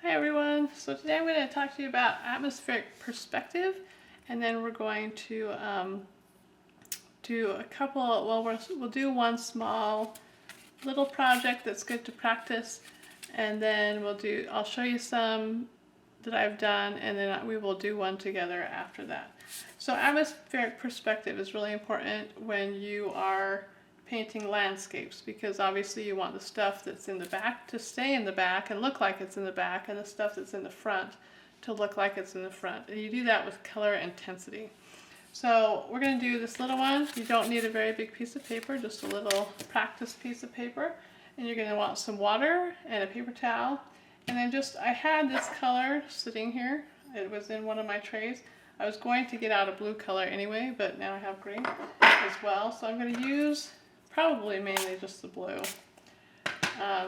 Hi everyone, so today I'm going to talk to you about atmospheric perspective, and then we're going to do a couple, well we'll do one small little project that's good to practice, and then I'll show you some that I've done, and then we will do one together after that. So atmospheric perspective is really important when you are painting landscapes, because obviously you want the stuff that's in the back to stay in the back and look like it's in the back, and the stuff that's in the front to look like it's in the front. And you do that with color intensity. So we're going to do this little one. You don't need a very big piece of paper, just a little practice piece of paper. And you're going to want some water and a paper towel. And then I had this color sitting here. It was in one of my trays. I was going to get out a blue color anyway, but now I have green as well. So I'm going to use probably mainly just the blue.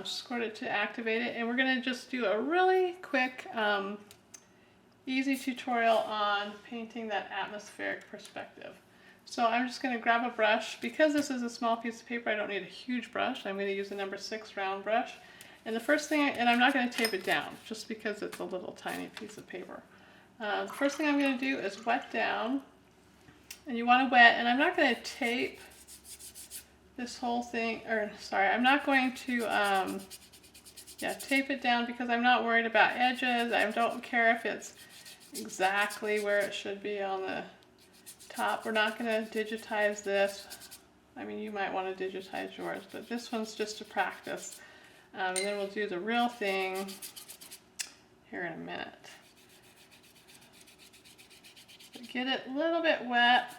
Squirt it to activate it, and we're going to just do a really quick, easy tutorial on painting that atmospheric perspective. So I'm just going to grab a brush. Because this is a small piece of paper, I don't need a huge brush. I'm going to use a number 6 round brush. And the first thing, and I'm not going to tape it down, just because it's a little tiny piece of paper. The first thing I'm going to do is wet down, and you want to wet, and I'm not going to tape this whole thing, or sorry, I'm not going to tape it down, because I'm not worried about edges. I don't care if it's exactly where it should be on the top. We're not going to digitize this. I mean, you might want to digitize yours, but this one's just to practice. And then we'll do the real thing here in a minute. But get it a little bit wet.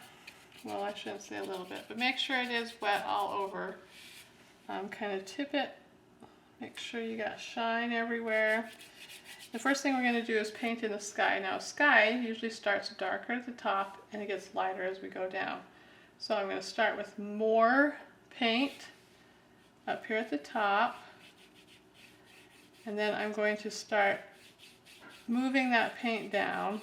Well, I shouldn't say a little bit, but make sure it is wet all over. Kind of tip it. Make sure you got shine everywhere. The first thing we're going to do is paint in the sky. Now, sky usually starts darker at the top and it gets lighter as we go down. So I'm going to start with more paint up here at the top. And then I'm going to start moving that paint down.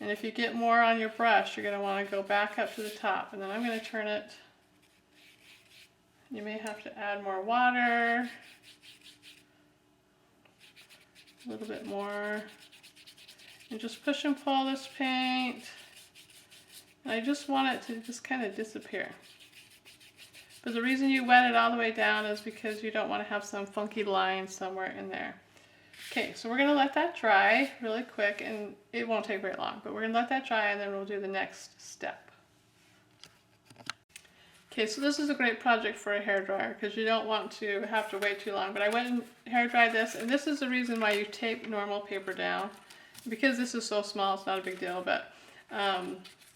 And if you get more on your brush, you're going to want to go back up to the top. And then I'm going to turn it. You may have to add more water. A little bit more. And just push and pull this paint. And I just want it to just kind of disappear. But the reason you wet it all the way down is because you don't want to have some funky line somewhere in there. Okay, so we're going to let that dry really quick, and it won't take very long, but we're going to let that dry, and then we'll do the next step. Okay, so this is a great project for a hairdryer, because you don't want to have to wait too long. But I went and hair dried this, and this is the reason why you tape normal paper down. Because this is so small, it's not a big deal. But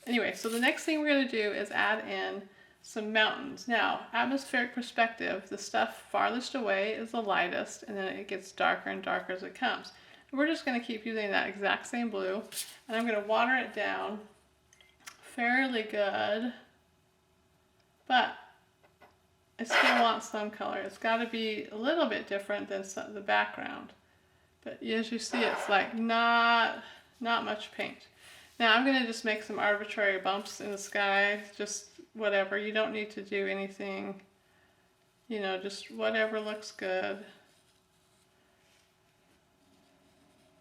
anyway, so the next thing we're going to do is add in some mountains. Now, atmospheric perspective, the stuff farthest away is the lightest, and then it gets darker and darker as it comes. And we're just going to keep using that exact same blue, and I'm going to water it down fairly good, but I still want some color. It's got to be a little bit different than the background, but as you see, it's like not much paint. Now I'm going to just make some arbitrary bumps in the sky, just whatever. You don't need to do anything, you know, just whatever looks good.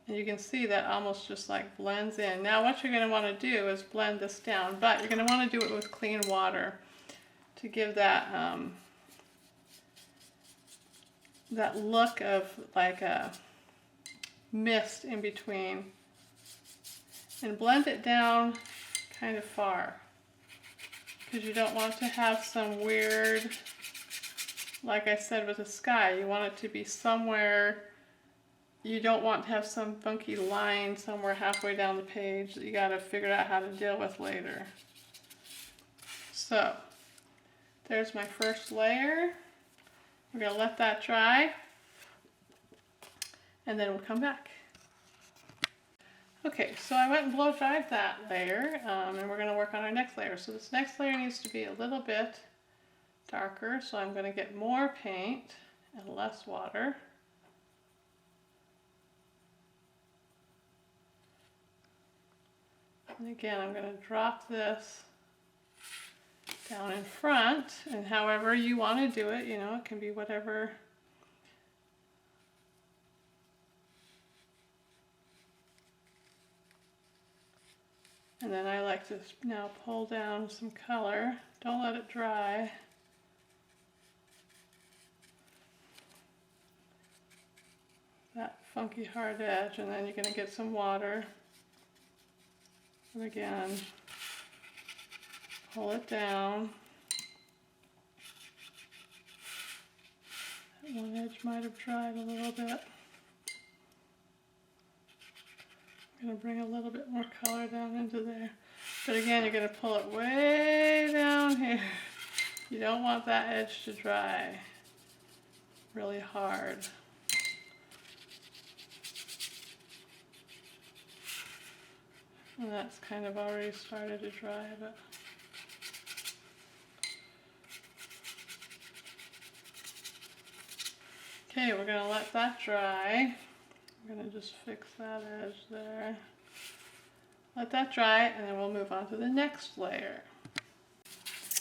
And you can see that almost just like blends in. Now what you're going to want to do is blend this down, but you're going to want to do it with clean water to give that that look of like a mist in between. And blend it down kind of far, because you don't want to have some weird, like I said with the sky, you want it to be somewhere, you don't want to have some funky line somewhere halfway down the page that you got to figure out how to deal with later. So, there's my first layer. We're going to let that dry, and then we'll come back. Okay, so I went and blow dried that layer, and we're going to work on our next layer. So this next layer needs to be a little bit darker, so I'm going to get more paint and less water. And again, I'm going to drop this down in front, and however you want to do it, you know, it can be whatever And then I like to now pull down some color. Don't let it dry. That funky hard edge, and then you're going to get some water. And again, pull it down. That one edge might have dried a little bit. I'm going to bring a little bit more color down into there. But again, you're going to pull it way down here. You don't want that edge to dry really hard. And that's kind of already started to dry, but okay, we're going to let that dry. I'm going to just fix that edge there. Let that dry, and then we'll move on to the next layer.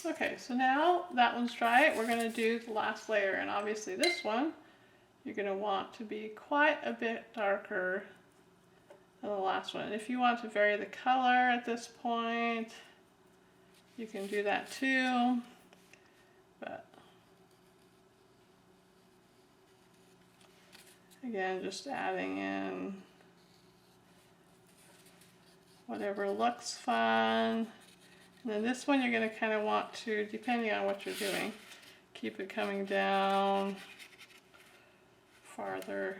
Okay, so now that one's dry, we're going to do the last layer, and obviously this one you're going to want to be quite a bit darker than the last one. And if you want to vary the color at this point, you can do that too. But again, just adding in whatever looks fun. And then this one you're going to kind of want to, depending on what you're doing, keep it coming down farther.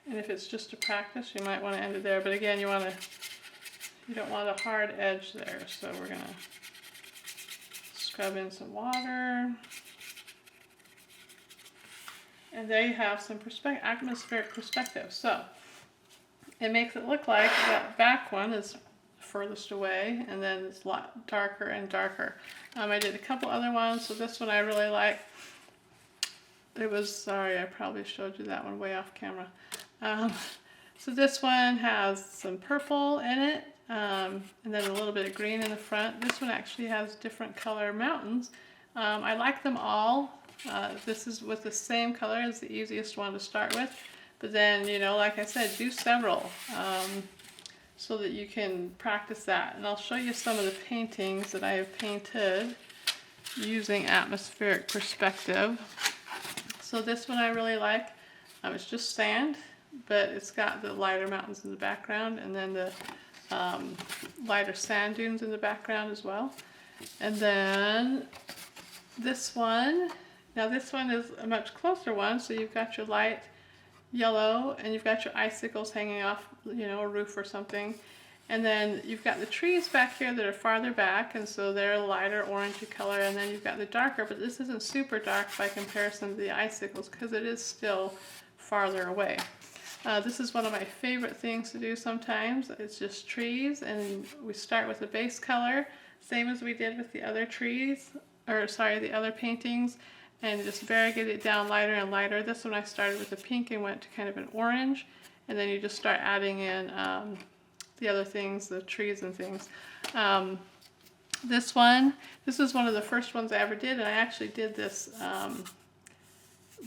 And if it's just to practice, you might want to end it there. But again, you don't want a hard edge there. So we're going to scrub in some water. And there you have some atmospheric perspective. So it makes it look like that back one is furthest away, and then it's a lot darker and darker. I did a couple other ones, so this one I really like. Sorry, I probably showed you that one way off camera. So this one has some purple in it, and then a little bit of green in the front. This one actually has different color mountains. I like them all. This is with the same color is the easiest one to start with. But then, like I said, do several so that you can practice that. And I'll show you some of the paintings that I have painted using atmospheric perspective. So this one I really like. It's just sand, but it's got the lighter mountains in the background, and then the lighter sand dunes in the background as well. And then this one, now this one is a much closer one, so you've got your light yellow, and you've got your icicles hanging off, a roof or something. And then you've got the trees back here that are farther back, and so they're a lighter orangey color. And then you've got the darker, but this isn't super dark by comparison to the icicles because it is still farther away. This is one of my favorite things to do sometimes. It's just trees, and we start with the base color, same as we did with the other the other paintings, and just get it down lighter and lighter. This one I started with a pink and went to kind of an orange, and then you just start adding in the other things, the trees and things. This is one of the first ones I ever did, and I actually did this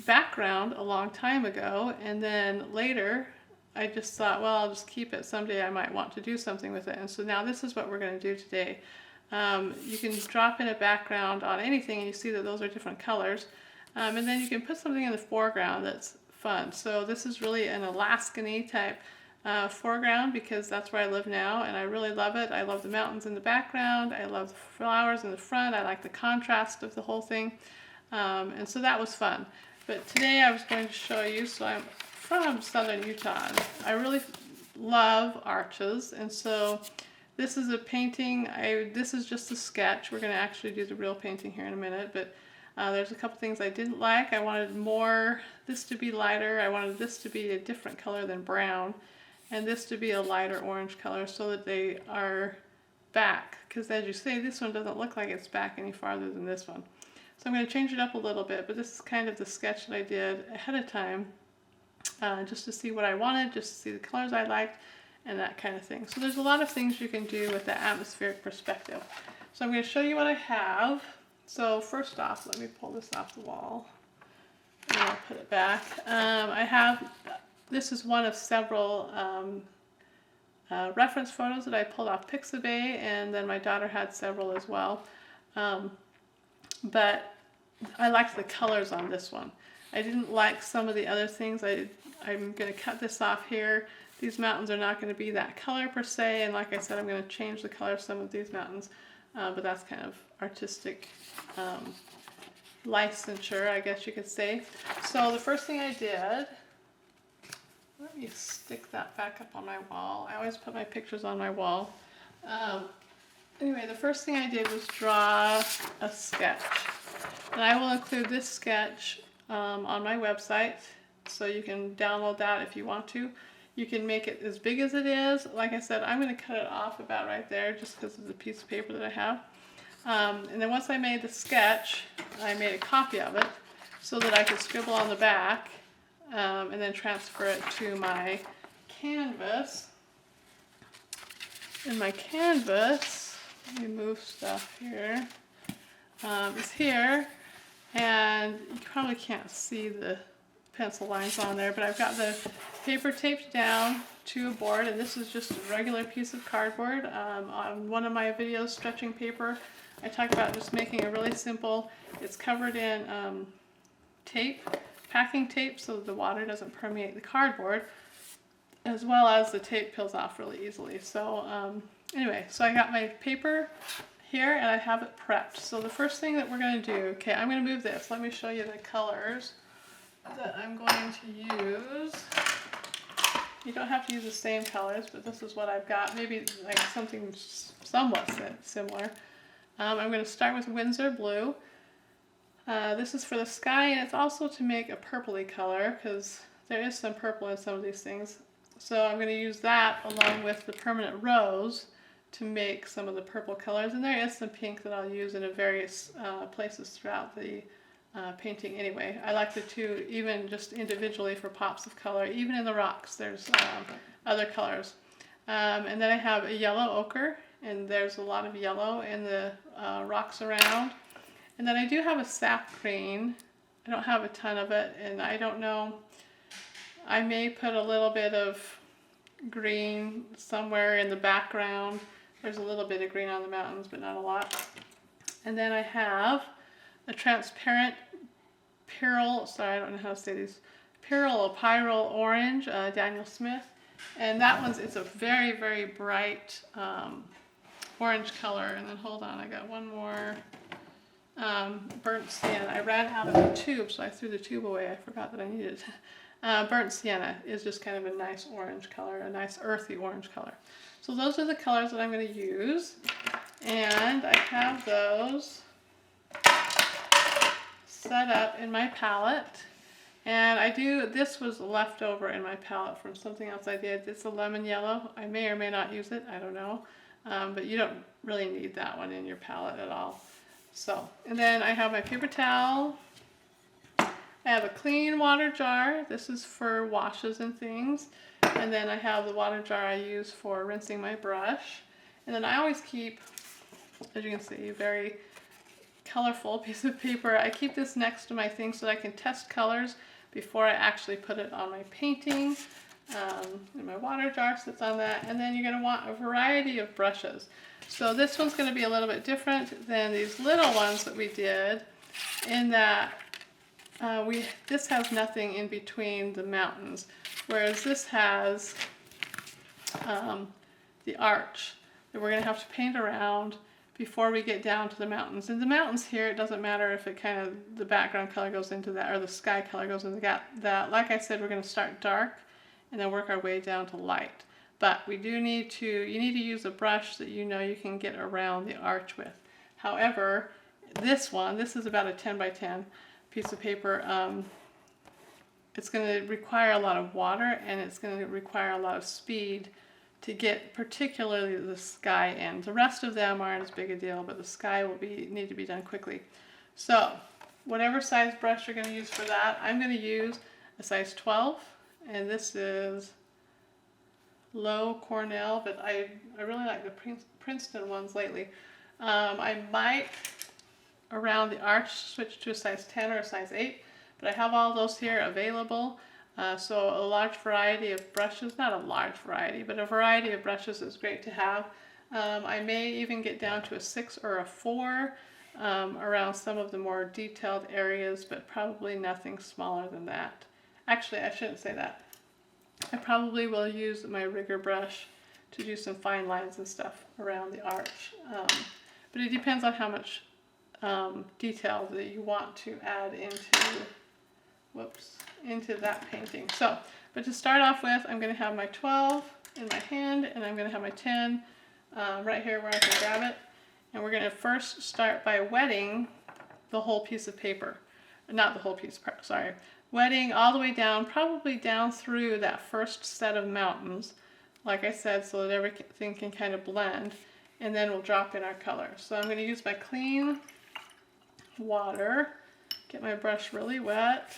background a long time ago, and then later I just thought, well, I'll just keep it. Someday I might want to do something with it. And so now this is what we're going to do today. You can drop in a background on anything, and you see that those are different colors. And then you can put something in the foreground that's fun. So this is really an Alaskan-y type foreground because that's where I live now, and I really love it. I love the mountains in the background. I love the flowers in the front. I like the contrast of the whole thing. And so that was fun. But today I was going to show you, so I'm from southern Utah. I really love arches, and so this is a painting. This is just a sketch. We're going to actually do the real painting here in a minute, but there's a couple things I didn't like. I wanted this to be lighter. I wanted this to be a different color than brown, and this to be a lighter orange color so that they are back. Because as you say, this one doesn't look like it's back any farther than this one. So I'm going to change it up a little bit, but this is kind of the sketch that I did ahead of time, just to see what I wanted, just to see the colors I liked, and that kind of thing. So there's a lot of things you can do with the atmospheric perspective. So I'm going to show you what I have. So first off, let me pull this off the wall, and I'll put it back. This is one of several reference photos that I pulled off Pixabay, and then my daughter had several as well. But I liked the colors on this one. I didn't like some of the other things. I'm going to cut this off here. These mountains are not going to be that color per se, and like I said, I'm going to change the color of some of these mountains, but that's kind of artistic licensure, I guess you could say. So the first thing I did, let me stick that back up on my wall. I always put my pictures on my wall. Anyway, the first thing I did was draw a sketch. And I will include this sketch on my website, so you can download that if you want to. You can make it as big as it is. Like I said, I'm going to cut it off about right there just because of the piece of paper that I have. And then once I made the sketch, I made a copy of it so that I could scribble on the back and then transfer it to my canvas. And my canvas, let me move stuff here, is here. And you probably can't see the pencil lines on there, but I've got the paper taped down to a board, and this is just a regular piece of cardboard. On one of my videos, Stretching Paper, I talk about just making a really simple, it's covered in tape, packing tape, so that the water doesn't permeate the cardboard, as well as the tape peels off really easily. So anyway, so I got my paper here and I have it prepped. So the first thing that we're going to do, okay, I'm going to move this. Let me show you the colors that I'm going to use. You don't have to use the same colors, but this is what I've got. Maybe like something somewhat similar. I'm going to start with Windsor Blue. This is for the sky, and it's also to make a purpley color because there is some purple in some of these things. So I'm going to use that along with the permanent rose to make some of the purple colors, and there is some pink that I'll use in various places throughout the painting anyway. I like the two even just individually for pops of color. Even in the rocks there's other colors. And then I have a yellow ochre, and there's a lot of yellow in the rocks around. And then I do have a sap green. I don't have a ton of it, and I don't know, I may put a little bit of green somewhere in the background. There's a little bit of green on the mountains, but not a lot. And then I have a transparent Pyrrole, sorry, I don't know how to say these, Pyrrole or Pyrrole Orange, Daniel Smith. And that one's, it's a very, very bright orange color. And then hold on, I got one more, burnt sienna. I ran out of the tube, so I threw the tube away. I forgot that I needed it. Burnt sienna is just kind of a nice orange color, a nice earthy orange color. So those are the colors that I'm going to use, and I have those set up in my palette. And this was left over in my palette from something else I did. It's a lemon yellow. I may or may not use it, I don't know. But you don't really need that one in your palette at all. So, and then I have my paper towel. I have a clean water jar. This is for washes and things. And then I have the water jar I use for rinsing my brush. And then I always keep, as you can see, a very colorful piece of paper. I keep this next to my thing so that I can test colors before I actually put it on my painting. And my water jar sits on that. And then you're going to want a variety of brushes. So this one's going to be a little bit different than these little ones that we did, in that this has nothing in between the mountains, whereas this has the arch that we're going to have to paint around before we get down to the mountains. And the mountains here, it doesn't matter if it kind of, the background color goes into that or the sky color goes into that. Like I said, we're going to start dark and then work our way down to light. But we do you need to use a brush that you know you can get around the arch with. However, this is about a 10 by 10 piece of paper. It's going to require a lot of water, and it's going to require a lot of speed to get particularly the sky end. The rest of them aren't as big a deal, but the sky will need to be done quickly. So whatever size brush you're going to use for that, I'm going to use a size 12, and this is Low Cornell, but I really like the Princeton ones lately. I might, around the arch, switch to a size 10 or a size 8, but I have all those here available. So a large variety of brushes, not a large variety, but a variety of brushes is great to have. I may even get down to a 6 or a 4 around some of the more detailed areas, but probably nothing smaller than that. Actually, I shouldn't say that. I probably will use my rigger brush to do some fine lines and stuff around the arch. But it depends on how much detail that you want to add into that painting. So, but to start off with, I'm going to have my 12 in my hand, and I'm going to have my 10 right here where I can grab it. And we're going to first start by wetting the whole piece of paper. Not the whole piece, sorry. Wetting all the way down, probably down through that first set of mountains, like I said, so that everything can kind of blend. And then we'll drop in our color. So I'm going to use my clean water, get my brush really wet.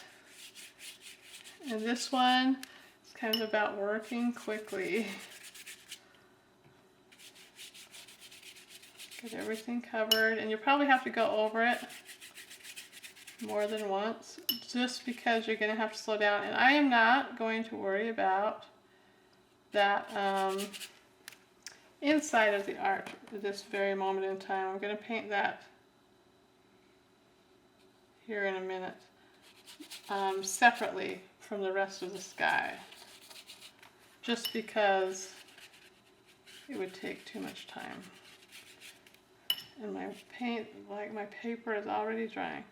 And this one is kind of about working quickly. Get everything covered, and you probably have to go over it more than once, just because you're going to have to slow down. And I am not going to worry about that inside of the arch at this very moment in time. I'm going to paint that here in a minute, separately from the rest of the sky, just because it would take too much time. And my paint, like my paper, is already drying.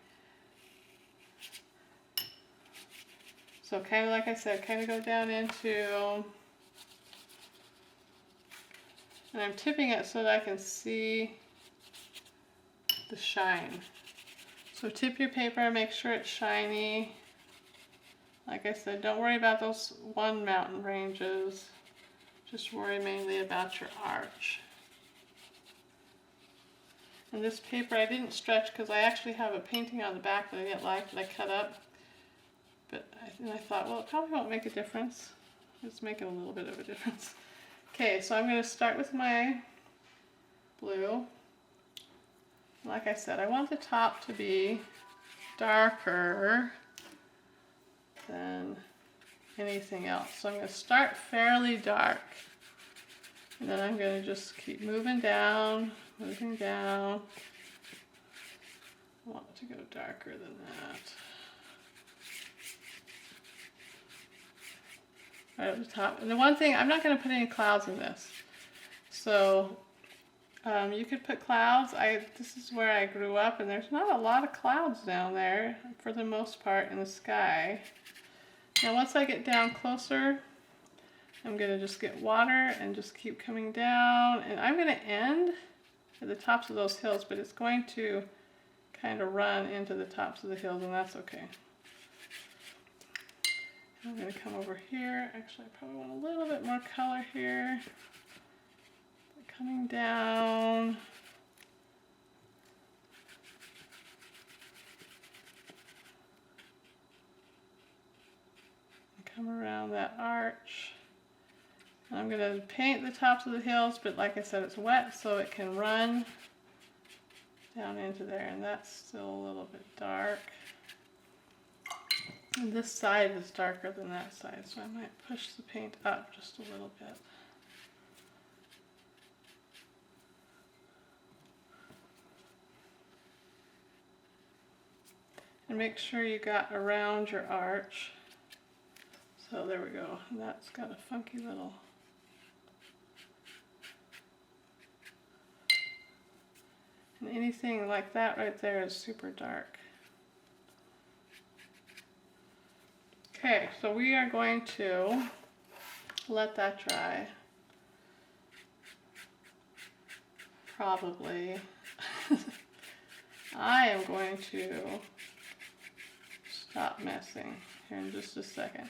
So kind of like I said, kind of go down into, and I'm tipping it so that I can see the shine. So tip your paper, make sure it's shiny. Like I said, don't worry about those one mountain ranges. Just worry mainly about your arch. And this paper I didn't stretch because I actually have a painting on the back that I didn't like that I cut up. But I thought, well, it probably won't make a difference. It's making a little bit of a difference. Okay, so I'm going to start with my blue. Like I said, I want the top to be darker than anything else. So I'm going to start fairly dark. And then I'm going to just keep moving down, moving down. I want it to go darker than that. Right at the top. And the one thing, I'm not going to put any clouds in this. So you could put clouds. This is where I grew up, and there's not a lot of clouds down there for the most part in the sky. Now once I get down closer, I'm going to just get water and just keep coming down. And I'm going to end at the tops of those hills, but it's going to kind of run into the tops of the hills, and that's okay. I'm going to come over here. Actually, I probably want a little bit more color here. Coming down. Come around that arch. And I'm going to paint the tops of the hills, but like I said, it's wet, so it can run down into there, and that's still a little bit dark. And this side is darker than that side, so I might push the paint up just a little bit. And make sure you got around your arch. So there we go. And that's got a funky little... And anything like that right there is super dark. Okay, so we are going to let that dry. Probably. I am going to stop messing here in just a second.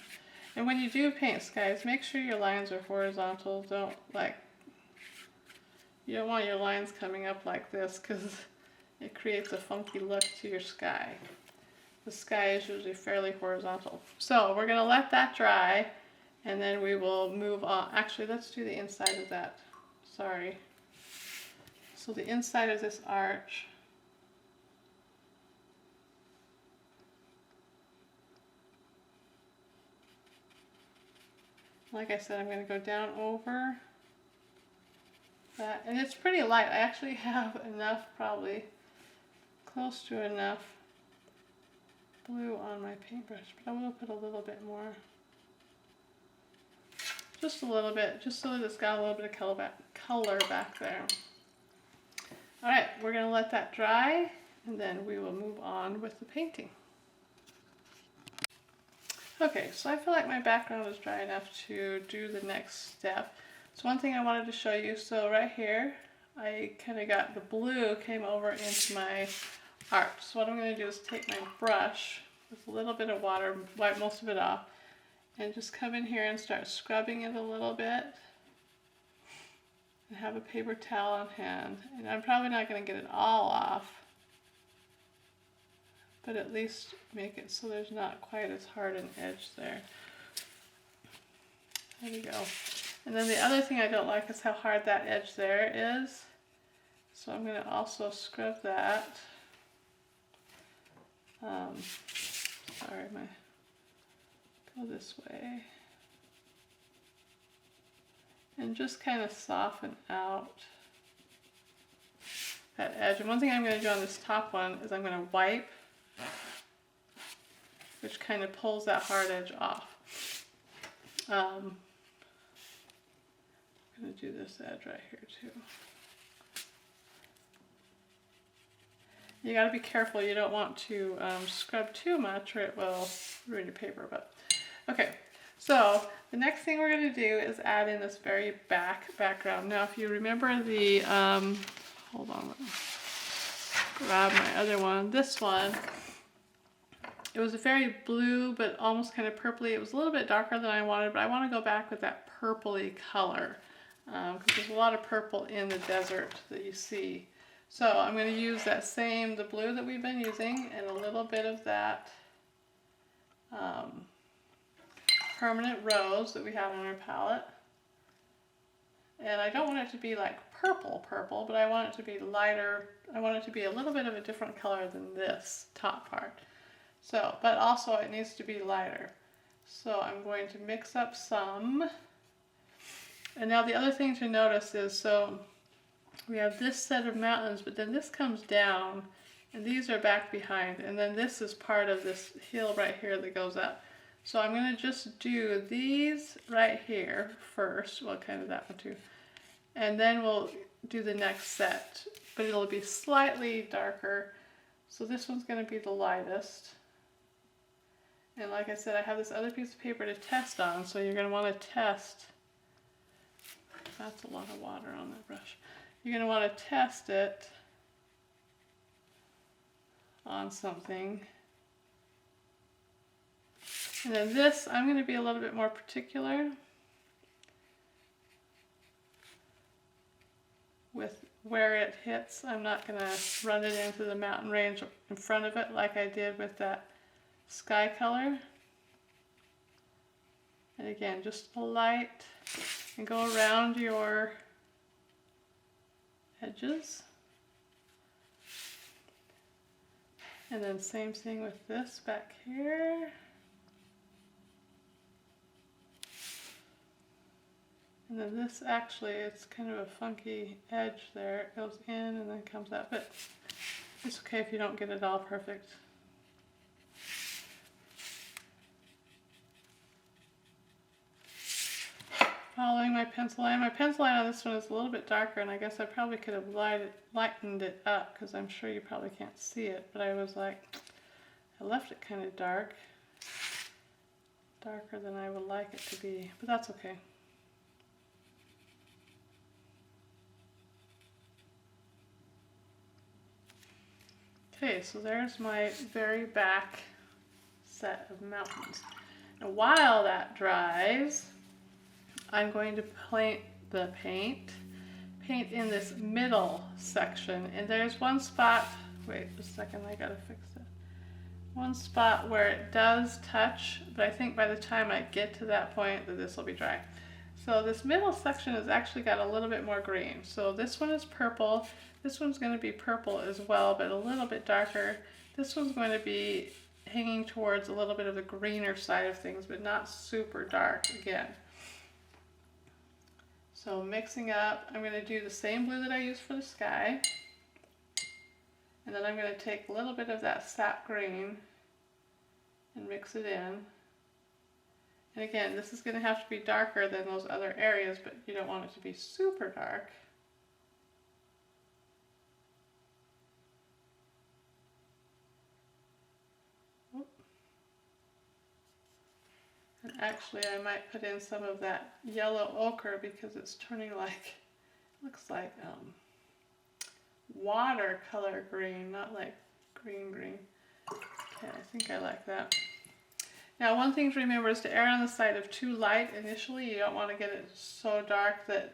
And when you do paint skies, make sure your lines are horizontal. You don't want your lines coming up like this because it creates a funky look to your sky. The sky is usually fairly horizontal. So we're going to let that dry, and then we will move on. Actually, let's do the inside of that. Sorry. So the inside of this arch. Like I said, I'm going to go down over that, and it's pretty light. I actually have enough, probably close to enough blue on my paintbrush, but I will put a little bit more. Just a little bit, just so that it's got a little bit of color back there. Alright, we're going to let that dry, and then we will move on with the painting. Okay, so I feel like my background is dry enough to do the next step. So one thing I wanted to show you, so right here, I kind of got the blue came over into my art. So what I'm going to do is take my brush with a little bit of water, wipe most of it off, and just come in here and start scrubbing it a little bit. And have a paper towel on hand. And I'm probably not going to get it all off, but at least make it so there's not quite as hard an edge there. There we go. And then the other thing I don't like is how hard that edge there is. So I'm going to also scrub that. Sorry, go this way. And just kind of soften out that edge. And one thing I'm going to do on this top one is I'm going to wipe, which kind of pulls that hard edge off. I'm going to do this edge right here too. You got to be careful. You don't want to scrub too much or it will ruin your paper. But okay, so the next thing we're going to do is add in this very background. Now, if you remember the, hold on, let me grab my other one. This one, it was a very blue, but almost kind of purpley. It was a little bit darker than I wanted, but I want to go back with that purpley color because there's a lot of purple in the desert that you see. So I'm going to use that same, the blue that we've been using, and a little bit of that permanent rose that we have on our palette. And I don't want it to be like purple, but I want it to be lighter. I want it to be a little bit of a different color than this top part. So, but also it needs to be lighter. So I'm going to mix up some. And now the other thing to notice is, so we have this set of mountains, but then this comes down, and these are back behind, and then this is part of this hill right here that goes up. So I'm going to just do these right here first, well, kind of that one too, and then we'll do the next set, but it'll be slightly darker. So this one's going to be the lightest. And like I said, I have this other piece of paper to test on, so you're going to want to test. That's a lot of water on that brush. You're going to want to test it on something. And then this, I'm going to be a little bit more particular with where it hits. I'm not going to run it into the mountain range in front of it like I did with that sky color. And again, just a light, and go around your edges. And then same thing with this back here. And then this, actually, it's kind of a funky edge there. It goes in and then comes out, but it's okay if you don't get it all perfect. Following my pencil line. My pencil line on this one is a little bit darker, and I guess I probably could have lightened it up because I'm sure you probably can't see it, but I was like, I left it kind of dark. Darker than I would like it to be, but that's okay. Okay, so there's my very back set of mountains. Now while that dries, I'm going to paint in this middle section, and there's one spot, wait a second, I gotta fix it. One spot where it does touch, but I think by the time I get to that point that this will be dry. So this middle section has actually got a little bit more green. So this one is purple, this one's going to be purple as well, but a little bit darker. This one's going to be hanging towards a little bit of the greener side of things, but not super dark again. So mixing up, I'm going to do the same blue that I used for the sky. And then I'm going to take a little bit of that sap green and mix it in. And again, this is going to have to be darker than those other areas, but you don't want it to be super dark. And actually I might put in some of that yellow ochre because it's turning like, looks like watercolor green, not like green. Okay, I think I like that. Now one thing to remember is to err on the side of too light initially. You don't want to get it so dark that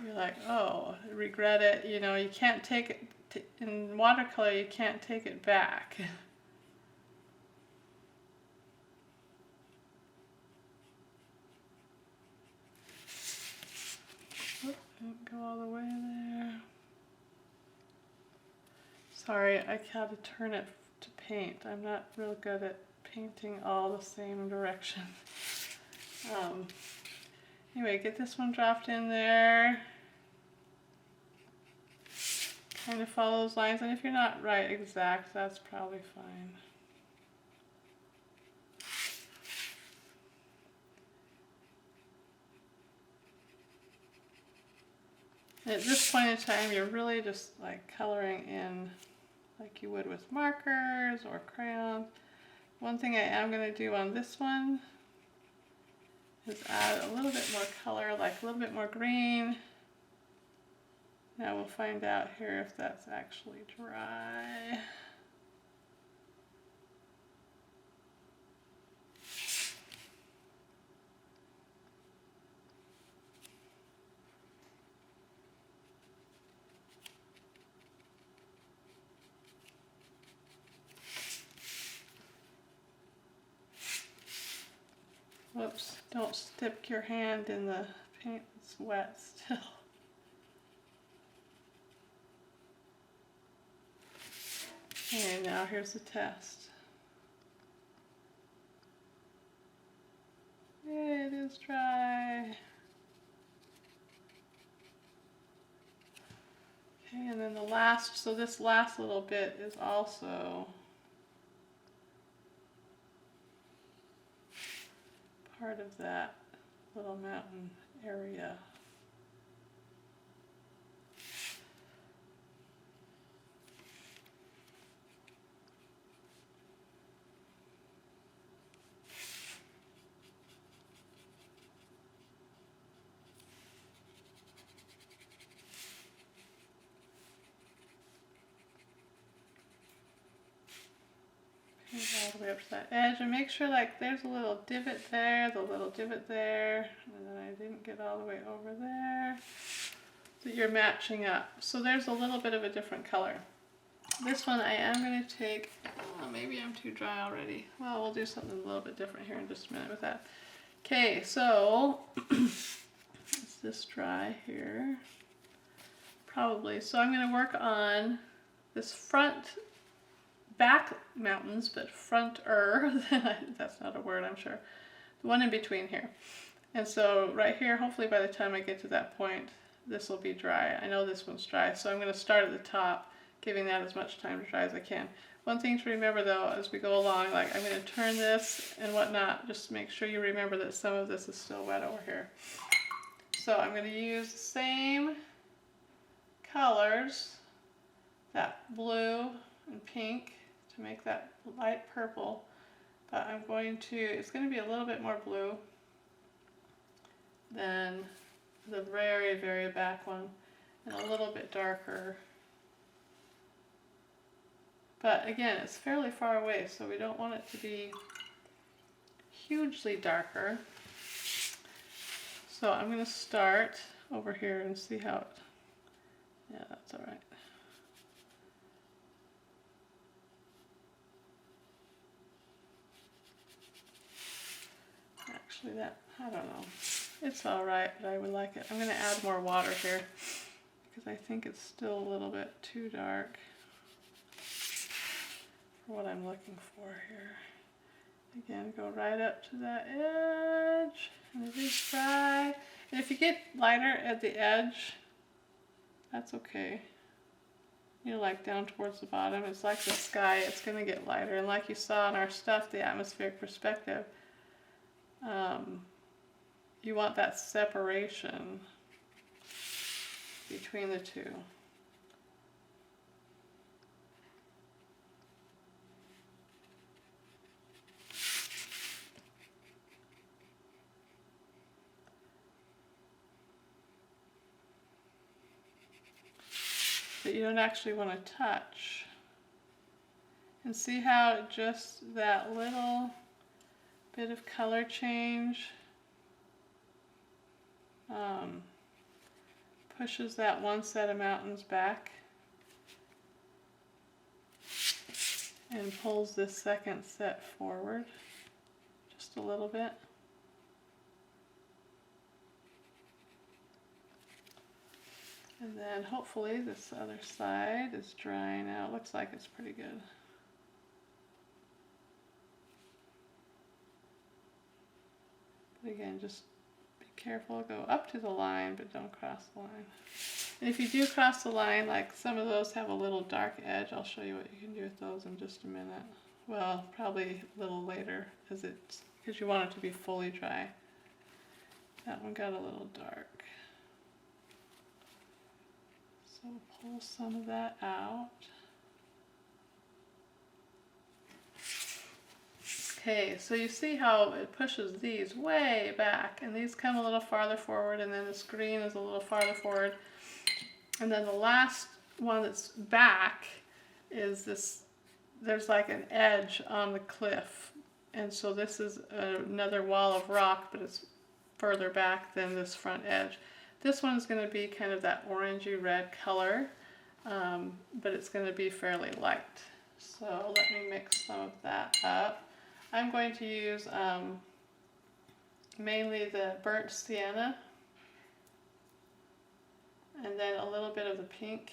you're like, oh, I regret it. You know, you can't take it, in watercolor you can't take it back. Don't go all the way there. Sorry, I had to turn it to paint. I'm not real good at painting all the same direction. Anyway, get this one dropped in there. Kind of follow those lines, and if you're not right exact, that's probably fine. At this point in time, you're really just like coloring in like you would with markers or crayons. One thing I am going to do on this one is add a little bit more color, like a little bit more green. Now we'll find out here if that's actually dry. Whoops, don't stick your hand in the paint, it's wet still. Okay, now here's the test. It is dry. Okay, and then the last, so this last little bit is also part of that little mountain area. All the way up to that edge, and make sure like there's a little divot there, the little divot there, and then I didn't get all the way over there, so you're matching up. So there's a little bit of a different color. This one I am going to take, maybe I'm too dry already. Well, we'll do something a little bit different here in just a minute with that. Okay, so is this dry here? Probably. So I'm going to work on this back mountains, but fronter, that's not a word, I'm sure. The one in between here. And so right here, hopefully by the time I get to that point, this will be dry. I know this one's dry, so I'm going to start at the top, giving that as much time to dry as I can. One thing to remember though, as we go along, like I'm going to turn this and whatnot, just make sure you remember that some of this is still wet over here. So I'm going to use the same colors, that blue and pink, to make that light purple, but I'm going to, it's going to be a little bit more blue than the very, very back one, and a little bit darker. But again, it's fairly far away, so we don't want it to be hugely darker. So I'm going to start over here and see how it, yeah, that's all right. Actually, that, I don't know. It's all right, but I would like it. I'm going to add more water here because I think it's still a little bit too dark for what I'm looking for here. Again, go right up to that edge, and it is dry. And if you get lighter at the edge, that's okay. You know, like down towards the bottom, it's like the sky, it's gonna get lighter. And like you saw in our stuff, the atmospheric perspective, you want that separation between the two. That you don't actually want to touch. And see how just that little bit of color change pushes that one set of mountains back and pulls this second set forward just a little bit. And then hopefully this other side is drying out. Looks like it's pretty good. But again, just be careful, go up to the line, but don't cross the line. And if you do cross the line, like some of those have a little dark edge, I'll show you what you can do with those in just a minute. Well, probably a little later, because you want it to be fully dry. That one got a little dark. So pull some of that out. Okay, so you see how it pushes these way back, and these come a little farther forward, and then this green is a little farther forward. And then the last one that's back is this, there's like an edge on the cliff. And so this is another wall of rock, but it's further back than this front edge. This one's going to be kind of that orangey red color, but it's going to be fairly light. So let me mix some of that up. I'm going to use mainly the burnt sienna, and then a little bit of the pink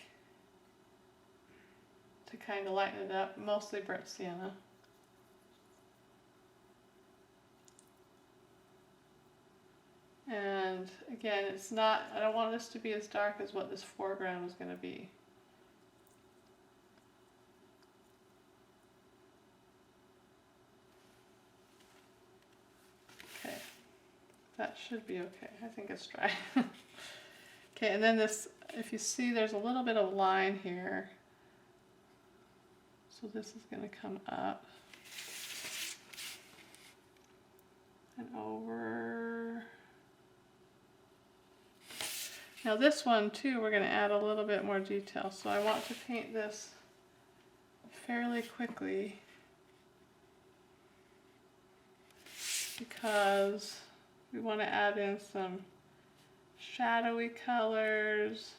to kind of lighten it up, mostly burnt sienna. And again, it's not, I don't want this to be as dark as what this foreground is going to be. Okay, that should be okay. I think it's dry. Okay, and then this, if you see, there's a little bit of line here. So this is going to come up and over. Now this one too, we're going to add a little bit more detail. So I want to paint this fairly quickly because we want to add in some shadowy colors,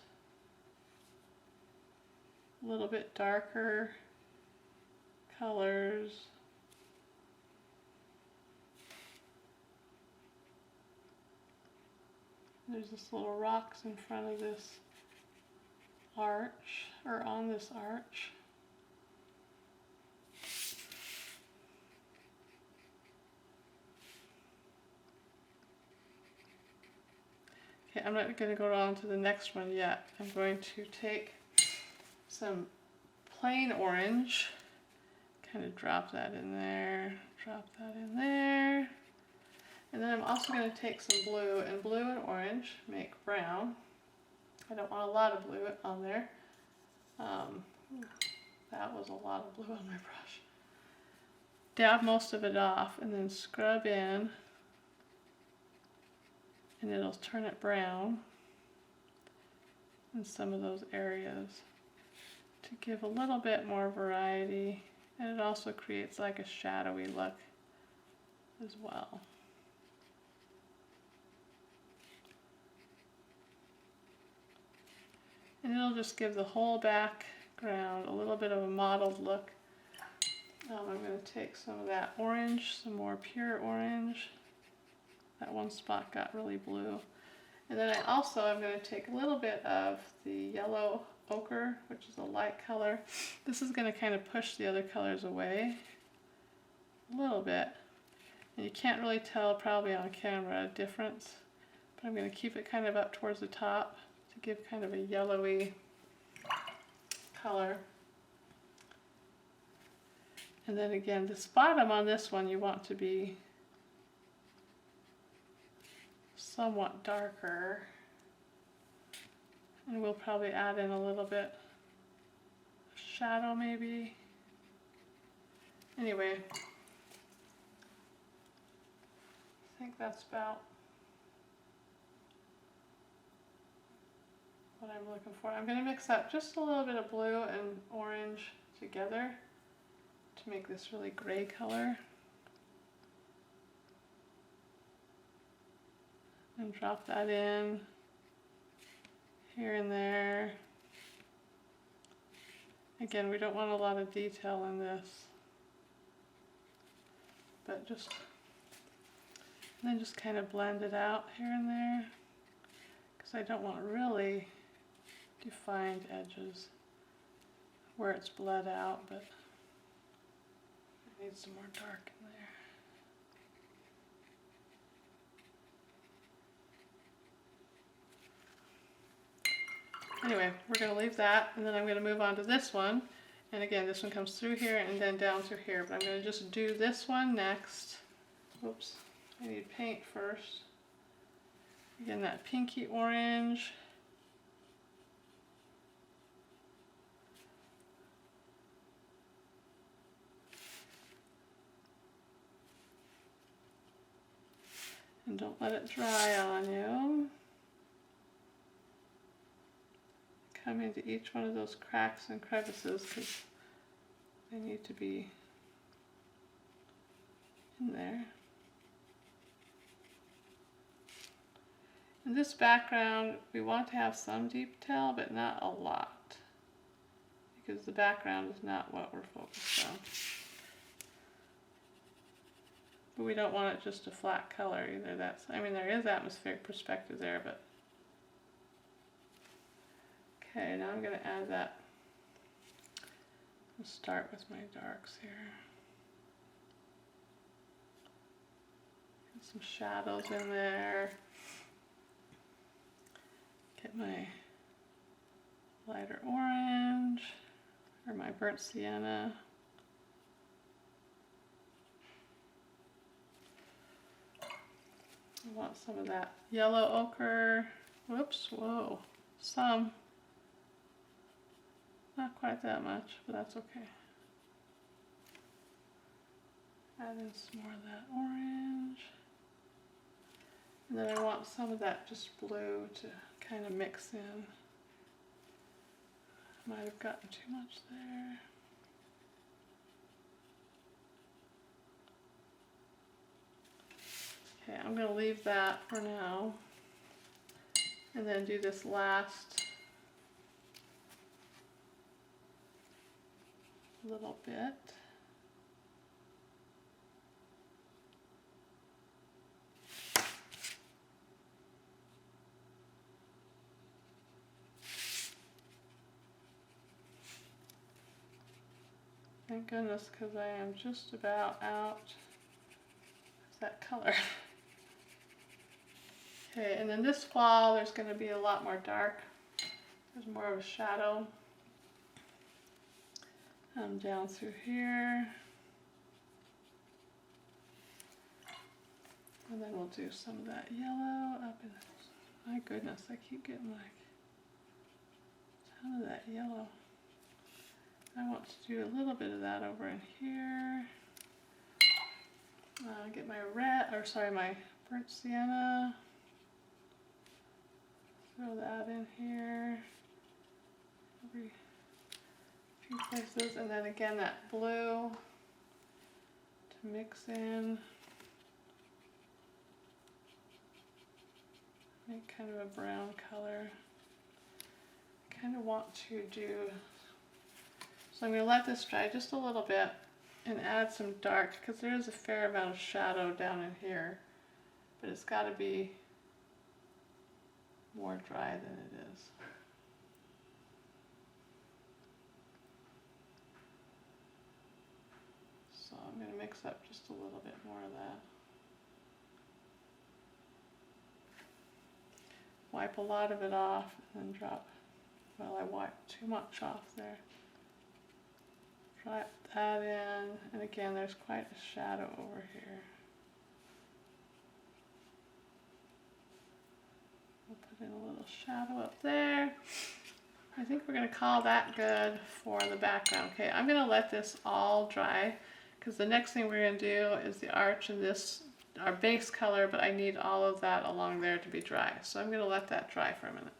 a little bit darker colors. There's this little rocks in front of this arch, or on this arch. Okay, I'm not going to go on to the next one yet. I'm going to take some plain orange, kind of drop that in there, drop that in there. And then I'm also going to take some blue, and blue and orange make brown. I don't want a lot of blue on there. That was a lot of blue on my brush. Dab most of it off and then scrub in, and it'll turn it brown in some of those areas to give a little bit more variety, and it also creates like a shadowy look as well. And it'll just give the whole background a little bit of a mottled look. I'm going to take some of that orange, some more pure orange. That one spot got really blue. And then I also am going to take a little bit of the yellow ochre, which is a light color. This is going to kind of push the other colors away a little bit. And you can't really tell probably on camera a difference, but I'm going to keep it kind of up towards the top to give kind of a yellowy color. And then again, this bottom on this one you want to be somewhat darker. And we'll probably add in a little bit of shadow maybe. Anyway, I think that's about what I'm looking for. I'm going to mix up just a little bit of blue and orange together to make this really gray color. And drop that in here and there. Again, we don't want a lot of detail in this, but just, and then just kind of blend it out here and there, because I don't want really defined edges where it's bled out, but I need some more dark in there. Anyway, we're going to leave that, and then I'm going to move on to this one. And again, this one comes through here and then down through here, but I'm going to just do this one next. Oops, I need paint first. Again, that pinky orange. And don't let it dry on you. Come into each one of those cracks and crevices because they need to be in there. In this background, we want to have some detail, but not a lot, because the background is not what we're focused on. But we don't want it just a flat color either. That's, I mean, there is atmospheric perspective there, but okay, now I'm going to add that. I'll start with my darks here. Get some shadows in there. Get my lighter orange, or my burnt sienna. I want some of that yellow ochre. Whoops, whoa, some. Not quite that much, but that's okay. Add in some more of that orange. And then I want some of that just blue to kind of mix in. Might have gotten too much there. Okay, I'm going to leave that for now. And then do this last little bit. Thank goodness, because I am just about out of that color. Okay, and then this fall there's going to be a lot more dark. There's more of a shadow. Down through here. And then we'll do some of that yellow up in this. My goodness, I keep getting like a ton of that yellow. I want to do a little bit of that over in here. Get my red, or sorry, my burnt sienna. Throw that in here. Every few places, and then again that blue to mix in. Make kind of a brown color. I kind of want to do, so I'm going to let this dry just a little bit and add some dark, because there is a fair amount of shadow down in here, but it's got to be more dry than it is. So I'm going to mix up just a little bit more of that. wipe a lot of it off and then drop, well, I wiped too much off there. Drop that in, and again, there's quite a shadow over here. We'll put in a little shadow up there. I think we're going to call that good for the background. Okay, I'm going to let this all dry because the next thing we're going to do is the arch and this, our base color, but I need all of that along there to be dry. So I'm going to let that dry for a minute.